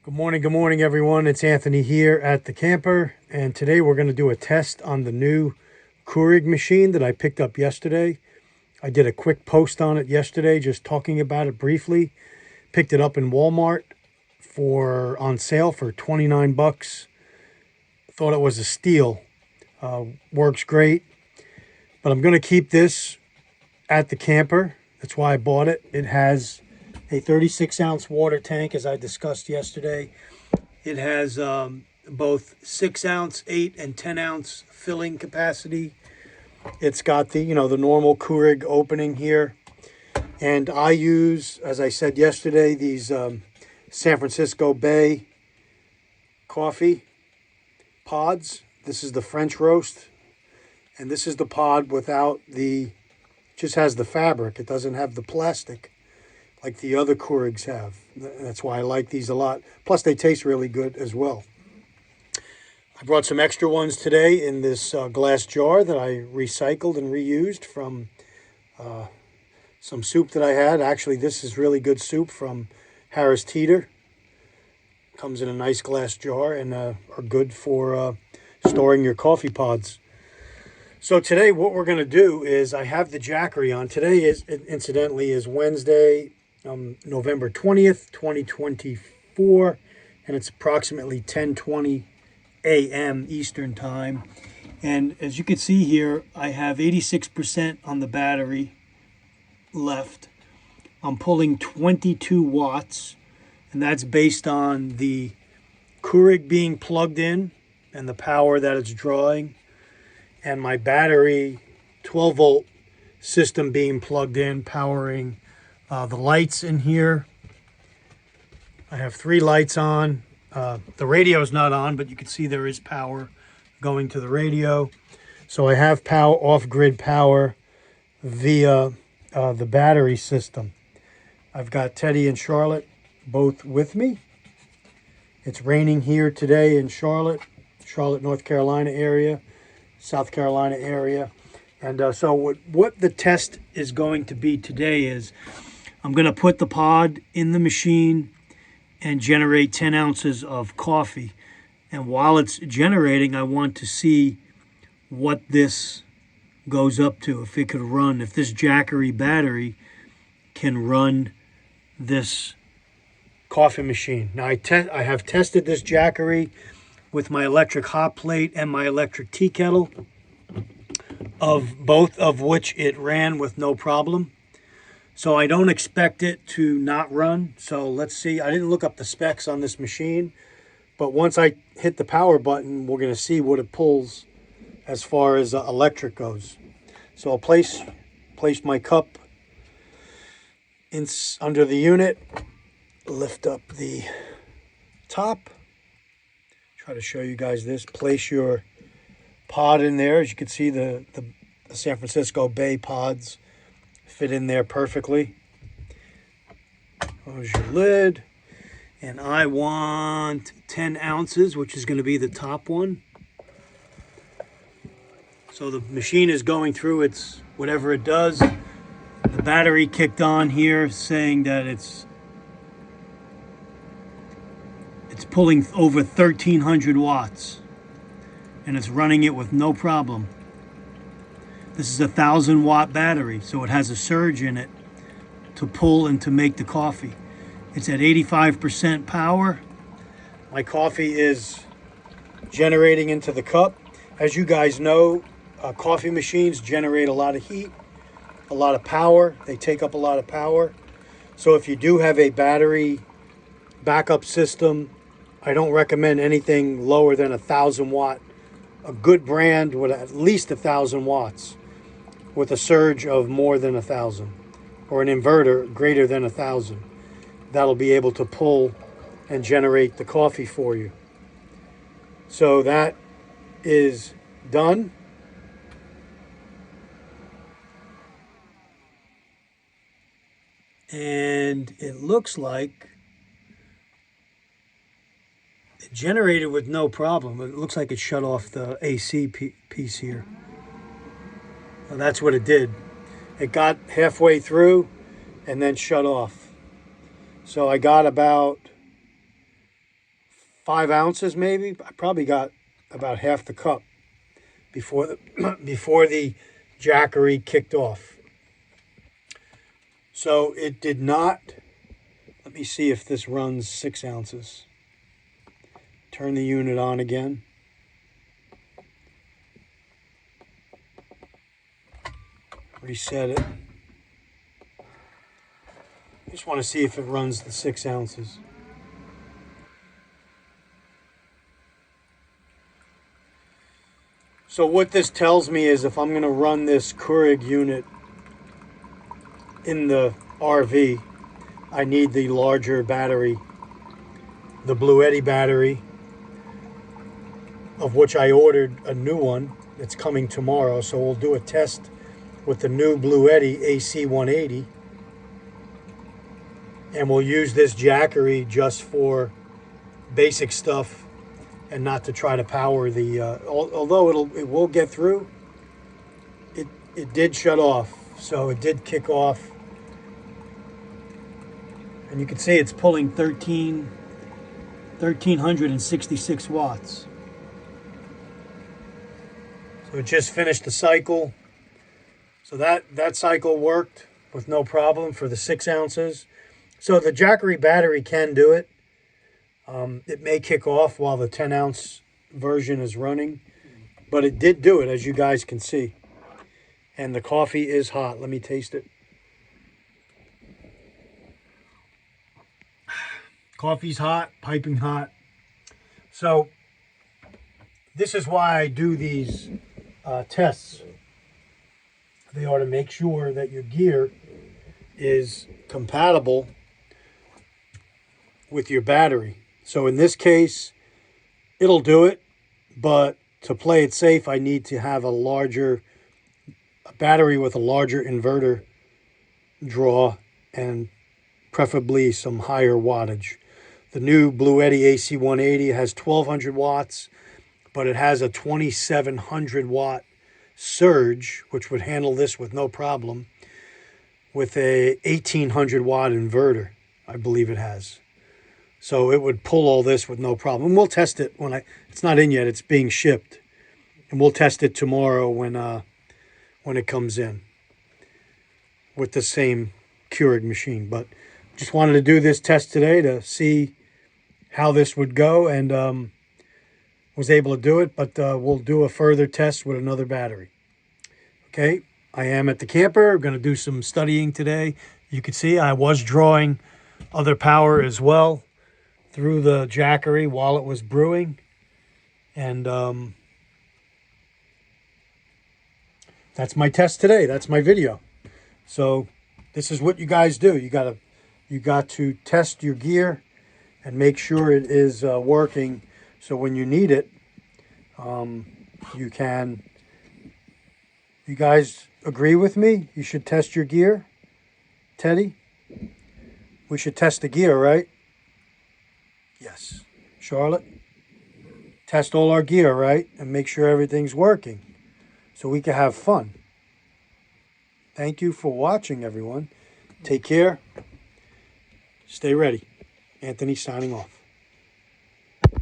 Good morning, everyone. It's Anthony here at the camper, and today we're going to do a test on the new Keurig machine that I picked up yesterday. I did a quick post on it yesterday, just talking about it briefly. Picked it up in Walmart on sale for 29 bucks. Thought it was a steal. Works great, but I'm going to keep this at the camper. That's why I bought it. It has a 36-ounce water tank, as I discussed yesterday. It has both 6-ounce, 8 and 10-ounce filling capacity. It's got the normal Keurig opening here, and I use, as I said yesterday, these San Francisco Bay coffee pods. This is the French roast, and this is the pod without just has the fabric. It doesn't have the plastic like the other Keurigs have. That's why I like these a lot. Plus, they taste really good as well. I brought some extra ones today in this glass jar that I recycled and reused from some soup that I had. Actually, this is really good soup from Harris Teeter. Comes in a nice glass jar and are good for storing your coffee pods. So today what we're going to do is I have the Jackery on. Today is Wednesday, November 20th, 2024, and it's approximately 10:20 a.m. Eastern Time. And as you can see here, I have 86% on the battery left. I'm pulling 22 watts, and that's based on the Keurig being plugged in and the power that it's drawing, and my battery 12-volt system being plugged in, powering the lights in here. I have 3 lights on. The radio is not on, but you can see there is power going to the radio. So I have power, off-grid power via the battery system. I've got Teddy and Charlotte both with me. It's raining here today in Charlotte, North Carolina area, South Carolina area. And so what the test is going to be today is I'm going to put the pod in the machine and generate 10 ounces of coffee. And while it's generating, I want to see what this goes up to, if it could run, if this Jackery battery can run this coffee machine. Now, I have tested this Jackery with my electric hot plate and my electric tea kettle, of both of which it ran with no problem. So I don't expect it to not run. So let's see. I didn't look up the specs on this machine, but once I hit the power button, we're going to see what it pulls as far as electric goes. So I'll place my cup under the unit, lift up the top. Try to show you guys this. Place your pod in there. As you can see, the San Francisco Bay pods fit in there perfectly. Close your lid. And I want 10 ounces, which is going to be the top one. So the machine is going through its whatever it does. The battery kicked on here saying that it's pulling over 1,300 watts. And it's running it with no problem. This is a 1,000-watt battery, so it has a surge in it to pull and to make the coffee. It's at 85% power. My coffee is generating into the cup. As you guys know, coffee machines generate a lot of heat, a lot of power. They take up a lot of power. So if you do have a battery backup system, I don't recommend anything lower than 1,000 watt. A good brand with at least 1,000 watts with a surge of more than 1,000, or an inverter greater than 1,000. That'll be able to pull and generate the coffee for you. So that is done. And it looks like it generated with no problem. It looks like it shut off the AC piece here. And that's what it did. It got halfway through and then shut off. So I got about 5 ounces maybe. I probably got about half the cup before the before the Jackery kicked off. So it did not. Let me see if this runs 6 ounces. Turn the unit on again. Reset it. Just want to see if it runs the 6 ounces. So what this tells me is if I'm going to run this Keurig unit in the RV, I need the larger battery, the Bluetti battery, of which I ordered a new one. It's coming tomorrow, so we'll do a test with the new Bluetti AC 180, and we'll use this Jackery just for basic stuff and not to try to power the, although it will get through, it did shut off, so it did kick off. And you can see it's pulling 1,366 watts. So it just finished the cycle. So that cycle worked with no problem for the 6 ounces. So the Jackery battery can do it. It may kick off while the 10-ounce version is running, but it did do it, as you guys can see. And the coffee is hot. Let me taste it. Coffee's hot, piping hot. So this is why I do these tests. They are to make sure that your gear is compatible with your battery. So in this case, it'll do it, but to play it safe, I need to have a battery with a larger inverter draw and preferably some higher wattage. The new Bluetti AC 180 has 1,200 watts, but it has a 2,700 watt surge, which would handle this with no problem, with a 1,800 watt inverter, I believe it has. So it would pull all this with no problem. We'll test it it's not in yet, it's being shipped. And we'll test it tomorrow when it comes in with the same Keurig machine. But just wanted to do this test today to see how this would go, and was able to do it, but we'll do a further test with another battery. Okay, I am at the camper. I'm going to do some studying today. You can see I was drawing other power as well through the Jackery while it was brewing. And that's my test today. That's my video. So this is what you guys do. You got to test your gear and make sure it is working. So when you need it, you can. You guys agree with me? You should test your gear, Teddy? We should test the gear, right? Yes. Charlotte? Test all our gear, right? And make sure everything's working so we can have fun. Thank you for watching, everyone. Take care. Stay ready. Anthony signing off.